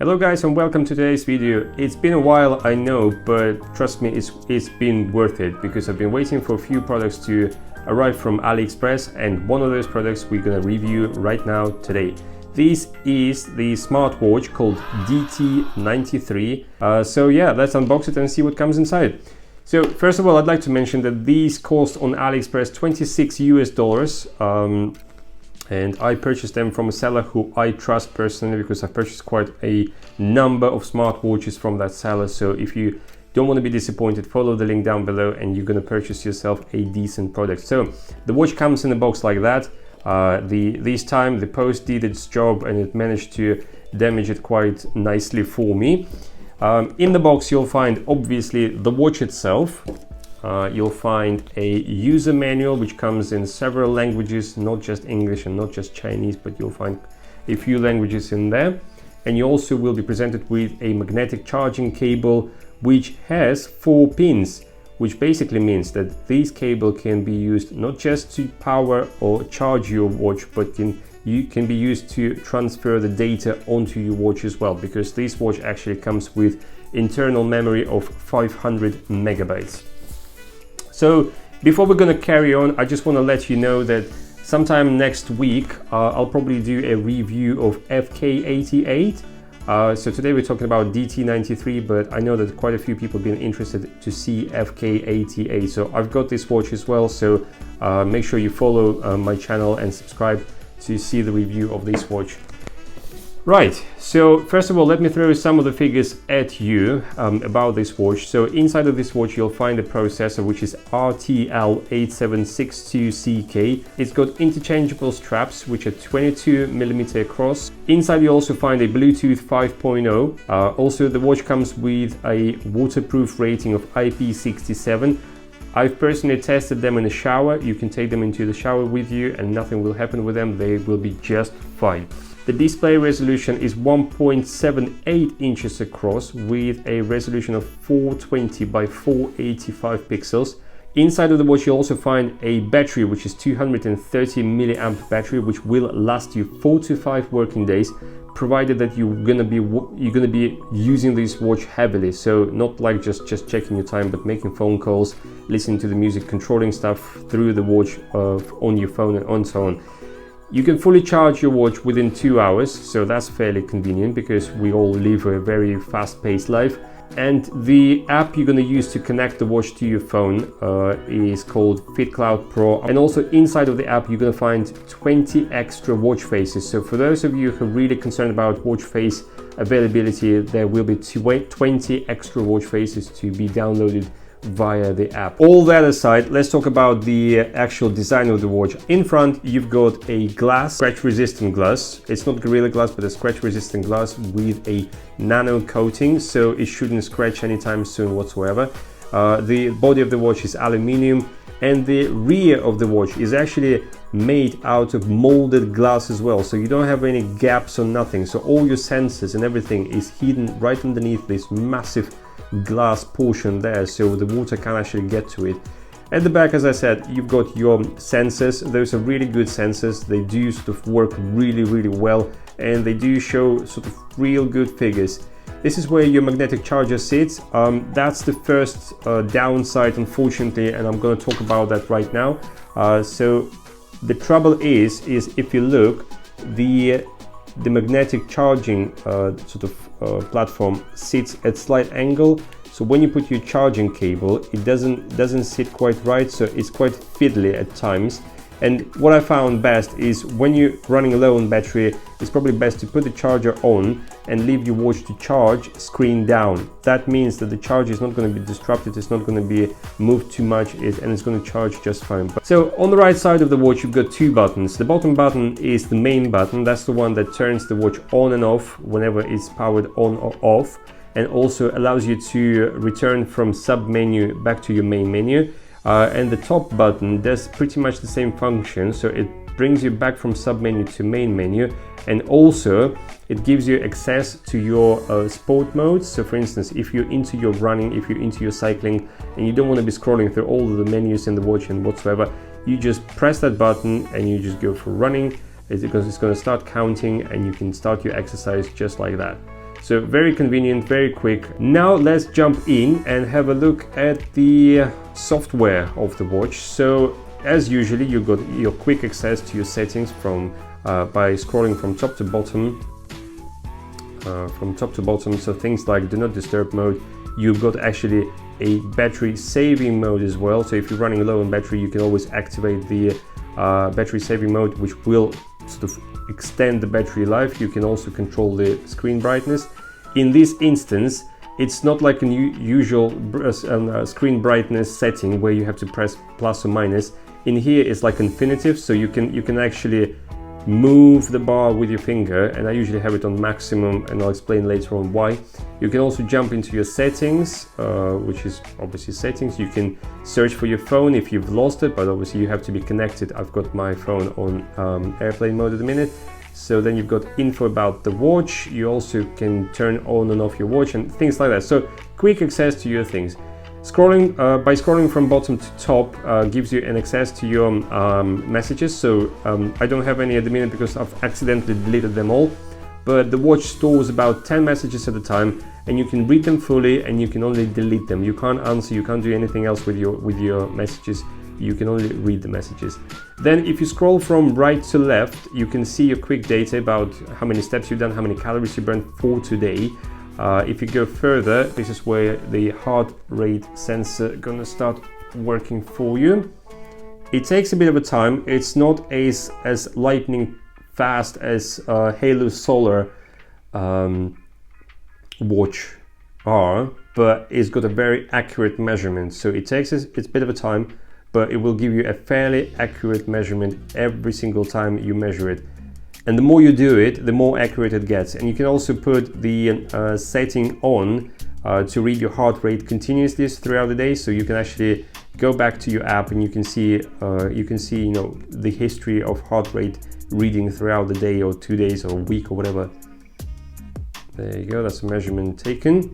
Hello guys and welcome to today's video. It's been a while, I know, but trust me, it's been worth it because I've been waiting for a few products to arrive from AliExpress, and one of those products we're gonna review right now today. This is the smartwatch called DT93. So yeah, let's unbox it and see what comes inside. So first of all, I'd like to mention that these cost on AliExpress $26 US. And I purchased them from a seller who I trust personally because I purchased quite a number of smartwatches from that seller. So if you don't want to be disappointed, follow the link down below and you're going to purchase yourself a decent product. So the watch comes in a box like that. This time the post did its job and it managed to damage it quite nicely for me. In the box you'll find obviously the watch itself. You'll find a user manual which comes in several languages, not just English and not just Chinese, but you'll find a few languages in there. And you also will be presented with a magnetic charging cable which has 4 pins, which basically means that this cable can be used not just to power or charge your watch, but can be used to transfer the data onto your watch as well, because this watch actually comes with internal memory of 500 megabytes. So before we're going to carry on, I just want to let you know that sometime next week I'll probably do a review of FK88. So today we're talking about DT93, but I know that quite a few people have been interested to see FK88. So I've got this watch as well, so make sure you follow my channel and subscribe to see the review of this watch. Right, so first of all, let me throw some of the figures at you about this watch. So inside of this watch, you'll find a processor which is RTL8762CK. It's got interchangeable straps which are 22mm across. Inside you also find a Bluetooth 5.0. Also the watch comes with a waterproof rating of IP67. I've personally tested them in the shower. You can take them into the shower with you and nothing will happen with them. They will be just fine. The display resolution is 1.78 inches across with a resolution of 420 by 485 pixels. Inside of the watch you also find a battery which is 230 milliamp battery, which will last you 4 to 5 working days, provided that you're gonna be using this watch heavily. So not like just checking your time, but making phone calls, listening to the music, controlling stuff through the watch on your phone and so on. You can fully charge your watch within 2 hours, so that's fairly convenient because we all live a very fast-paced life. And the app you're going to use to connect the watch to your phone is called FitCloud Pro. And also inside of the app you're going to find 20 extra watch faces. So for those of you who are really concerned about watch face availability, there will be 20 extra watch faces to be downloaded via the app. All that aside, let's talk about the actual design of the watch. In front you've got a glass, scratch resistant glass. It's not Gorilla Glass but a scratch resistant glass with a nano coating, so it shouldn't scratch anytime soon whatsoever. The body of the watch is aluminium and the rear of the watch is actually made out of molded glass as well, so you don't have any gaps or nothing. So all your sensors and everything is hidden right underneath this massive glass portion there, so the water can actually get to it. At the back, as I said, you've got your sensors. Those are really good sensors. They do sort of work really well and they do show sort of real good figures. This is where your magnetic charger sits. That's the first downside, unfortunately, and I'm going to talk about that right now. So the trouble is if you look, the magnetic charging platform sits at slight angle, so when you put your charging cable it doesn't sit quite right, so it's quite fiddly at times. And what I found best is when you're running low on battery, it's probably best to put the charger on and leave your watch to charge screen down. That means that the charger is not going to be disrupted, it's not going to be moved too much, and it's going to charge just fine. So on the right side of the watch you've got 2 buttons. The bottom button is the main button. That's the one that turns the watch on and off whenever it's powered on or off, and also allows you to return from sub menu back to your main menu. And the top button does pretty much the same function, so it brings you back from sub menu to main menu, and also it gives you access to your sport modes. So for instance, if you're into your running, if you're into your cycling and you don't want to be scrolling through all of the menus in the watch and whatsoever, you just press that button and you just go for running. It's going to start counting and you can start your exercise just like that. So very convenient, very quick. Now let's jump in and have a look at the software of the watch. So as usually, you got your quick access to your settings from by scrolling from top to bottom. So things like do not disturb mode. You've got actually a battery saving mode as well. So if you're running low on battery, you can always activate the battery saving mode, which will sort of extend the battery life. You can also control the screen brightness. In this instance, it's not like a usual screen brightness setting where you have to press plus or minus. In here it's like infinitive, so you can actually move the bar with your finger, and I usually have it on maximum, and I'll explain later on why. You can also jump into your settings, which is obviously settings. You can search for your phone if you've lost it, but obviously you have to be connected. I've got my phone on airplane mode at the minute. So then you've got info about the watch. You also can turn on and off your watch and things like that. So quick access to your things. Scrolling by scrolling from bottom to top gives you an access to your messages. So I don't have any at the minute because I've accidentally deleted them all. But the watch stores about 10 messages at a time, and you can read them fully, and you can only delete them. You can't answer, you can't do anything else with your messages. You can only read the messages. Then if you scroll from right to left, you can see your quick data about how many steps you've done, how many calories you burned for today. If you go further, this is where the heart rate sensor gonna start working for you. It takes a bit of a time. It's not as lightning fast as Halo Solar watch are, but it's got a very accurate measurement. So it takes it's a bit of a time, but it will give you a fairly accurate measurement every single time you measure it. And the more you do it, the more accurate it gets. And you can also put the setting on to read your heart rate continuously throughout the day. So you can actually go back to your app and you can see the history of heart rate reading throughout the day or 2 days or a week or whatever. There you go, that's a measurement taken.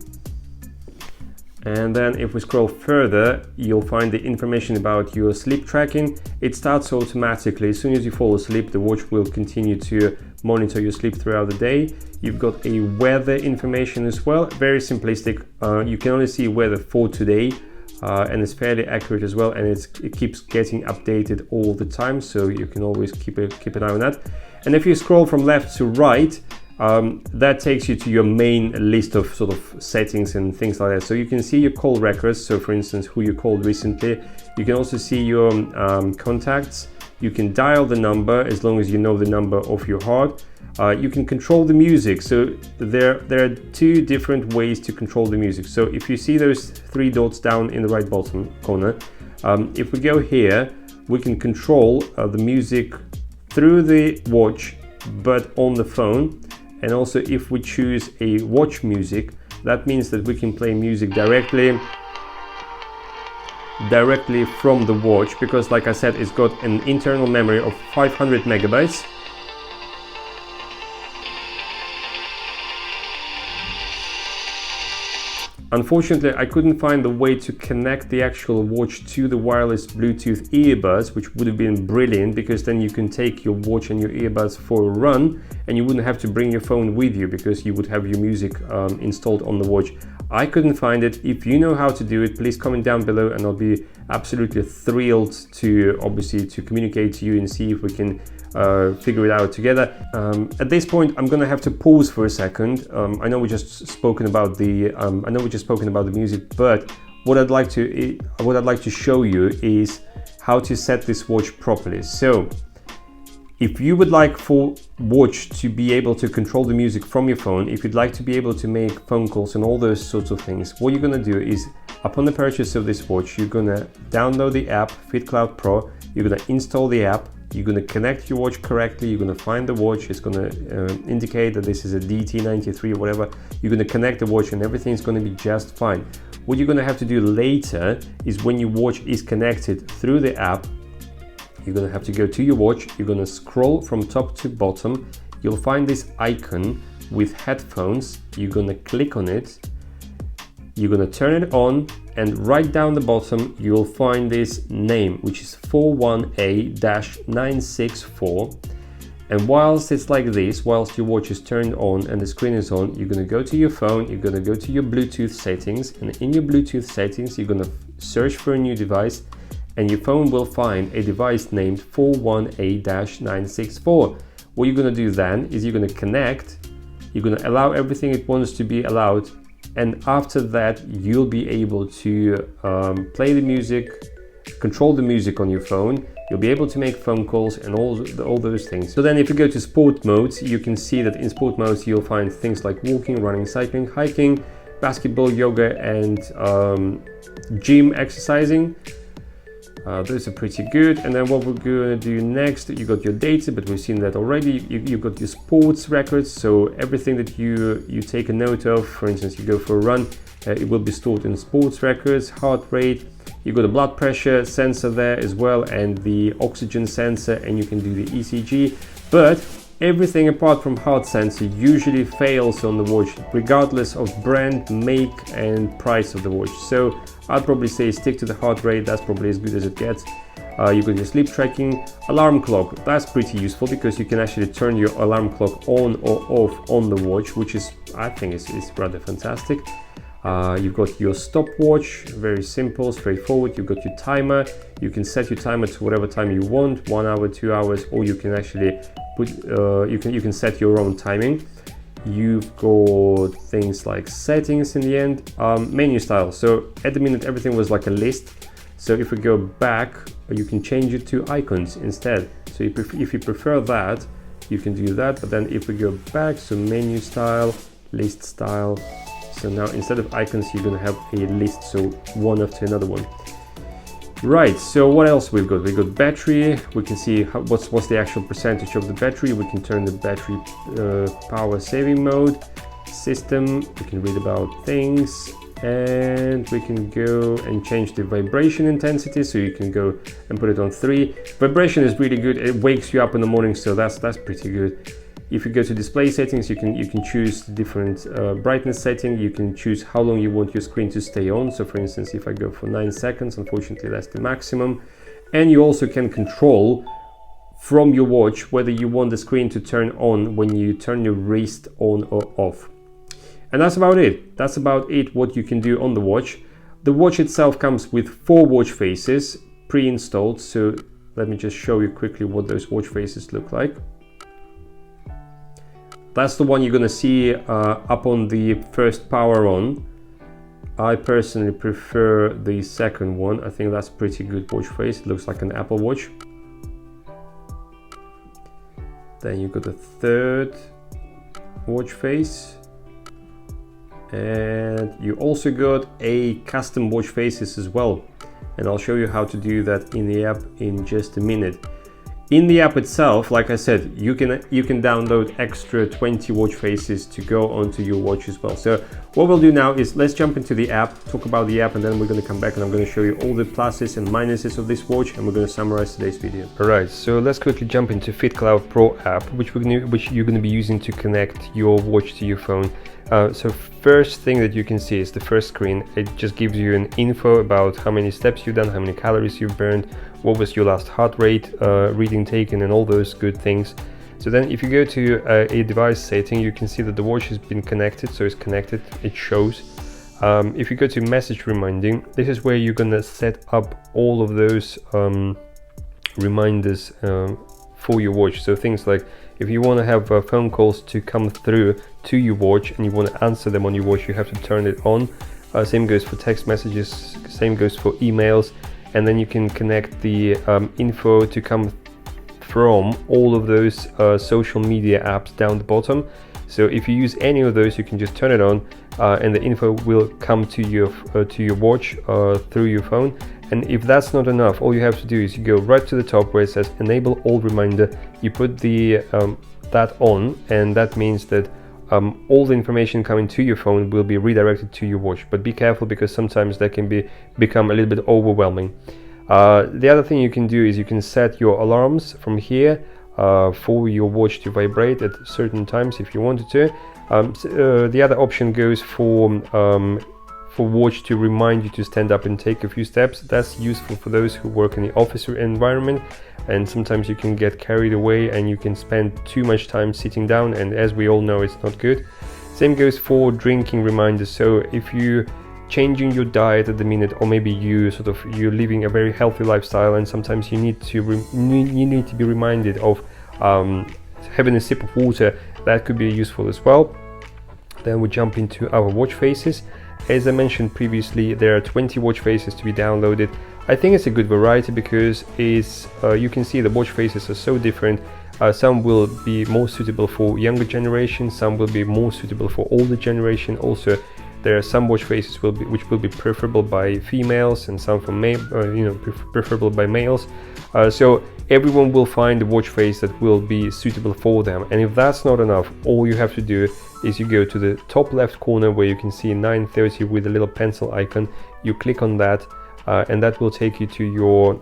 And then if we scroll further, you'll find the information about your sleep tracking. It starts automatically. As soon as you fall asleep, the watch will continue to monitor your sleep throughout the day. You've got a weather information as well, very simplistic. You can only see weather for today, and it's fairly accurate as well, and it keeps getting updated all the time, so you can always keep an eye on that. And if you scroll from left to right, that takes you to your main list of sort of settings and things like that. So you can see your call records. So for instance, who you called recently. You can also see your contacts. You can dial the number as long as you know the number of your heart. You can control the music. So there are two different ways to control the music. So if you see those three dots down in the right bottom corner, if we go here, we can control the music through the watch, but on the phone. And also if we choose a watch music, that means that we can play music directly from the watch, because like I said, it's got an internal memory of 500 megabytes. Unfortunately, I couldn't find the way to connect the actual watch to the wireless Bluetooth earbuds, which would have been brilliant, because then you can take your watch and your earbuds for a run and you wouldn't have to bring your phone with you, because you would have your music installed on the watch. I couldn't find it. If you know how to do it, please comment down below, and I'll be absolutely thrilled to communicate to you and see if we can figure it out together. At this point, I'm gonna have to pause for a second. I know we just spoken about the music, but what I'd like to show you is how to set this watch properly. So if you would like for watch to be able to control the music from your phone, if you'd like to be able to make phone calls and all those sorts of things, what you're gonna do is, upon the purchase of this watch, you're gonna download the app FitCloud Pro, you're gonna install the app, you're gonna connect your watch correctly, you're gonna find the watch, it's gonna indicate that this is a DT93 or whatever, you're gonna connect the watch and everything's gonna be just fine. What you're gonna have to do later is, when your watch is connected through the app, you're gonna have to go to your watch, you're gonna scroll from top to bottom, you'll find this icon with headphones, you're gonna click on it, you're gonna turn it on, and right down the bottom you'll find this name, which is 41A-964, And whilst it's like this, whilst your watch is turned on and the screen is on, you're going to go to your phone, you're going to go to your Bluetooth settings, and in your Bluetooth settings, you're going to search for a new device, and your phone will find a device named 418-964. What you're going to do then is you're going to connect, you're going to allow everything it wants to be allowed, and after that, you'll be able to play the music, control the music on your phone. You'll be able to make phone calls and all those things. So then if you go to sport modes, you can see that in sport modes you'll find things like walking, running, cycling, hiking, basketball, yoga, and gym exercising. Those are pretty good. And then what we're going to do next, you got your data, but we've seen that already. You got your sports records, so everything that you take a note of, for instance, you go for a run, it will be stored in sports records, heart rate. You've got a blood pressure sensor there as well, and the oxygen sensor, and you can do the ECG. But everything apart from heart sensor usually fails on the watch, regardless of brand, make, and price of the watch. So I'd probably say stick to the heart rate. That's probably as good as it gets. You got your sleep tracking, alarm clock. That's pretty useful because you can actually turn your alarm clock on or off on the watch, which is, I think, is rather fantastic. You've got your stopwatch, very simple, straightforward. You've got your timer. You can set your timer to whatever time you want, 1 hour, 2 hours, or you can actually put you can set your own timing. You've got things like settings in the end, menu style. So at the minute everything was like a list. So if we go back, you can change it to icons instead. So if you prefer that, you can do that. But then if we go back, so menu style, list style. So now instead of icons, you're going to have a list, so one after another one. Right, so what else we've got? We've got battery. We can see what's the actual percentage of the battery. We can turn the battery power saving mode, system. We can read about things, and we can go and change the vibration intensity. So you can go and put it on 3. Vibration is really good. It wakes you up in the morning, so that's pretty good. If you go to display settings, you can choose different brightness setting. You can choose how long you want your screen to stay on. So for instance, if I go for 9 seconds, unfortunately that's the maximum. And you also can control from your watch whether you want the screen to turn on when you turn your wrist on or off. And that's about it. That's about it what you can do on the watch. The watch itself comes with 4 watch faces pre-installed. So let me just show you quickly what those watch faces look like. That's the one you're going to see up on the first power on. I personally prefer the second one. I think that's pretty good watch face. It looks like an Apple Watch. Then you've got the third watch face. And you also got a custom watch faces as well. And I'll show you how to do that in the app in just a minute. In the app itself, like I said, you can download extra 20 watch faces to go onto your watch as well. So what we'll do now is let's jump into the app, talk about the app, and then we're going to come back and I'm going to show you all the pluses and minuses of this watch, and we're going to summarize today's video. Alright, so let's quickly jump into FitCloud Pro app, which you're going to be using to connect your watch to your phone. So first thing that you can see is the first screen. It just gives you an info about how many steps you've done, how many calories you've burned, what was your last heart rate reading taken, and all those good things. So then if you go to a device setting, you can see that the watch has been connected, so it's connected, it shows. If you go to message reminding, this is where you're gonna set up all of those reminders for your watch. So things like if you want to have phone calls to come through to your watch and you want to answer them on your watch, you have to turn it on. Same goes for text messages, same goes for emails, and then you can connect the info to come from all of those social media apps down the bottom. So if you use any of those, you can just turn it on and the info will come to your watch through your phone. And if that's not enough, all you have to do is you go right to the top where it says enable all reminder, you put the that on, and that means that all the information coming to your phone will be redirected to your watch. But be careful, because sometimes that can become a little bit overwhelming. The other thing you can do is you can set your alarms from here for your watch to vibrate at certain times if you wanted to. The other option goes for a watch to remind you to stand up and take a few steps. That's useful for those who work in the office environment, and sometimes you can get carried away and you can spend too much time sitting down, and as we all know, it's not good. Same goes for drinking reminders. So if you changing your diet at the minute, or maybe you're living a very healthy lifestyle, and sometimes you need to be reminded of having a sip of water, that could be useful as well. Then we jump into our watch faces. As I mentioned previously, there are 20 watch faces to be downloaded. I think it's a good variety because you can see the watch faces are so different. Some will be more suitable for younger generation, some will be more suitable for older generation. Also, there are some watch faces which will be preferable by females, and some for preferable by males. So everyone will find a watch face that will be suitable for them. And if that's not enough, all you have to do is you go to the top left corner where you can see 930 with a little pencil icon. You click on that, and that will take you to your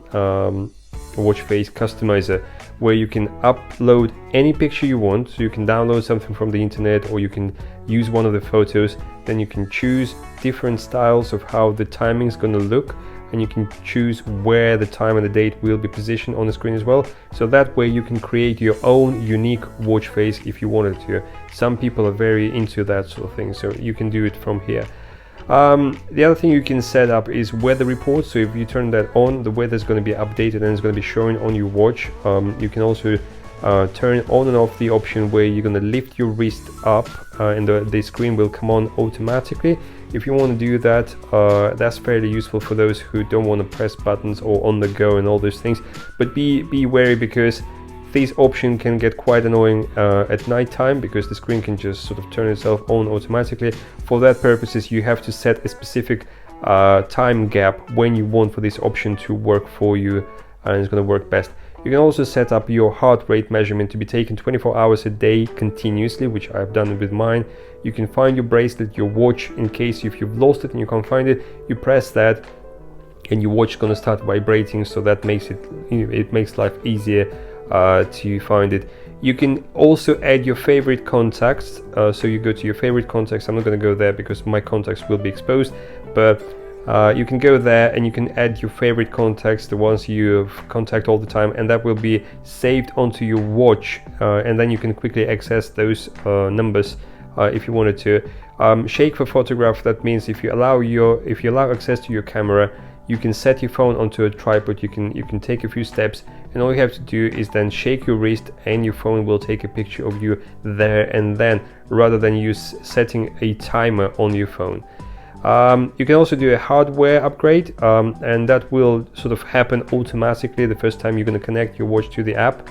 watch face customizer, where you can upload any picture you want. So you can download something from the internet, or you can use one of the photos. Then you can choose different styles of how the timing is going to look, and you can choose where the time and the date will be positioned on the screen as well. So that way you can create your own unique watch face if you wanted to. Some people are very into that sort of thing, so you can do it from here. The other thing you can set up is weather reports. So if you turn that on, the weather is going to be updated and it's going to be showing on your watch. You can also turn on and off the option where you're going to lift your wrist up, and the screen will come on automatically. If you want to do that, that's fairly useful for those who don't want to press buttons or on the go and all those things. But be wary, because this option can get quite annoying at night time, because the screen can just sort of turn itself on automatically. For that purposes, you have to set a specific time gap when you want for this option to work for you, and it's going to work best. You can also set up your heart rate measurement to be taken 24 hours a day continuously, which I've done with mine. You can find your bracelet, your watch, in case if you've lost it and you can't find it, you press that and your watch is going to start vibrating, so that makes it makes life easier to find it. You can also add your favorite contacts, so you go to your favorite contacts. I'm not going to go there because my contacts will be exposed, but you can go there and you can add your favorite contacts, the ones you contact all the time, and that will be saved onto your watch, and then you can quickly access those numbers if you wanted to. Shake for photograph, that means if you allow access to your camera, you can set your phone onto a tripod, you can take a few steps, and all you have to do is then shake your wrist and your phone will take a picture of you there and then, rather than you setting a timer on your phone. You can also do a hardware upgrade, and that will sort of happen automatically the first time you're going to connect your watch to the app.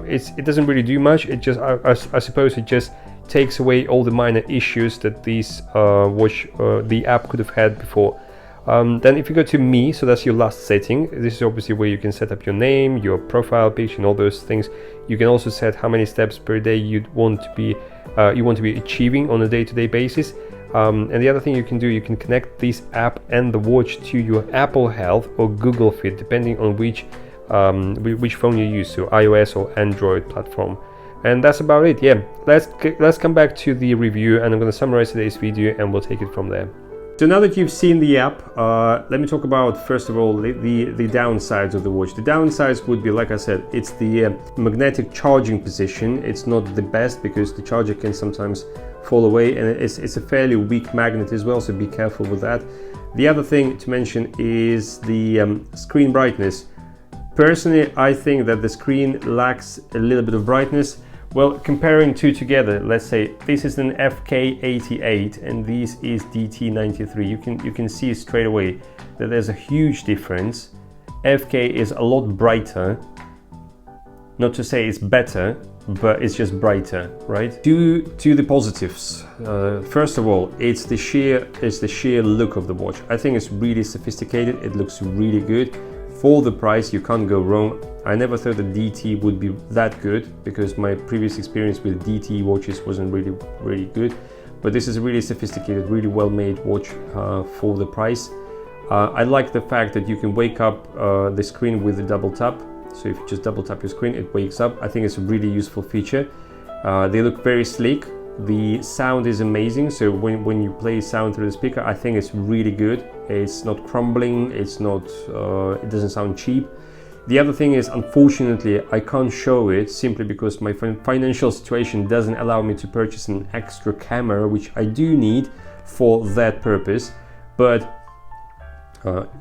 It doesn't really do much. It just, I suppose it just takes away all the minor issues that the app could have had before. Then if you go to Me, so that's your last setting. This is obviously where you can set up your name, your profile picture, and all those things. You can also set how many steps per day you want to be achieving on a day-to-day basis. And the other thing you can do, you can connect this app and the watch to your Apple Health or Google Fit, depending on which phone you use, so iOS or Android platform. And that's about it. Yeah, let's come back to the review, and I'm going to summarize today's video and we'll take it from there. So now that you've seen the app, let me talk about, first of all, the downsides of the watch. The downsides would be, like I said, it's the magnetic charging position. It's not the best because the charger can sometimes fall away, and it's a fairly weak magnet as well, so be careful with that. The other thing to mention is the screen brightness. Personally, I think that the screen lacks a little bit of brightness. Well, comparing two together, let's say this is an FK88 and this is DT93. You can see straight away that there's a huge difference. FK is a lot brighter. Not to say it's better, but it's just brighter, right? To the positives. First of all, it's the sheer look of the watch. I think it's really sophisticated. It looks really good. For the price, you can't go wrong. I never thought the DT would be that good because my previous experience with DT watches wasn't really good. But this is a really sophisticated, really well-made watch for the price. I like the fact that you can wake up the screen with a double tap. So if you just double tap your screen, it wakes up. I think it's a really useful feature. They look very sleek. The sound is amazing, so when you play sound through the speaker, I think it's really good. It's not crumbling, it's not, it doesn't sound cheap. The other thing is, unfortunately, I can't show it simply because my financial situation doesn't allow me to purchase an extra camera, which I do need for that purpose. But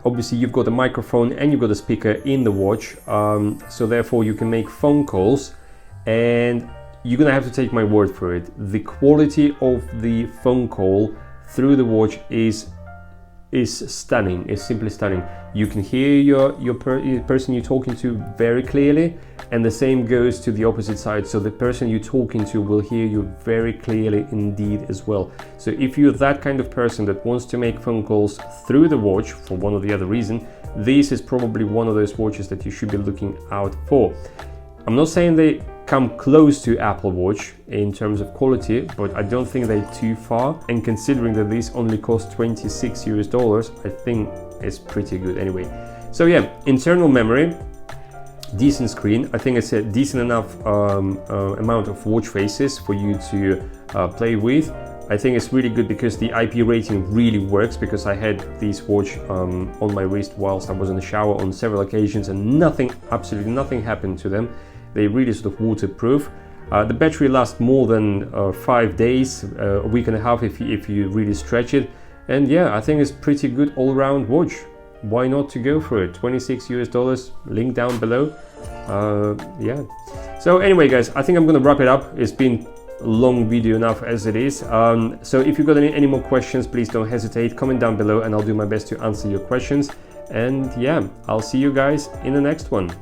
obviously you've got a microphone and you've got a speaker in the watch, so therefore you can make phone calls, and you're gonna have to take my word for it. The quality of the phone call through the watch is stunning. It's simply stunning. You can hear your person you're talking to very clearly, and the same goes to the opposite side. So the person you're talking to will hear you very clearly indeed as well. So if you're that kind of person that wants to make phone calls through the watch for one or the other reason, this is probably one of those watches that you should be looking out for. I'm not saying they come close to Apple Watch in terms of quality, but I don't think they're too far, and considering that these only cost $26 US, I think it's pretty good anyway. So yeah, internal memory, decent screen. I think it's a decent enough amount of watch faces for you to play with. I think it's really good because the IP rating really works, because I had this watch on my wrist whilst I was in the shower on several occasions, and nothing, absolutely nothing happened to them. They really sort of waterproof. The battery lasts more than 5 days, a week and a half if you really stretch it. And yeah, I think it's pretty good all-round watch. Why not to go for it? $26 US, link down below. Yeah. So anyway, guys, I think I'm gonna wrap it up. It's been a long video enough as it is. So if you've got any more questions, please don't hesitate. Comment down below and I'll do my best to answer your questions. And yeah, I'll see you guys in the next one.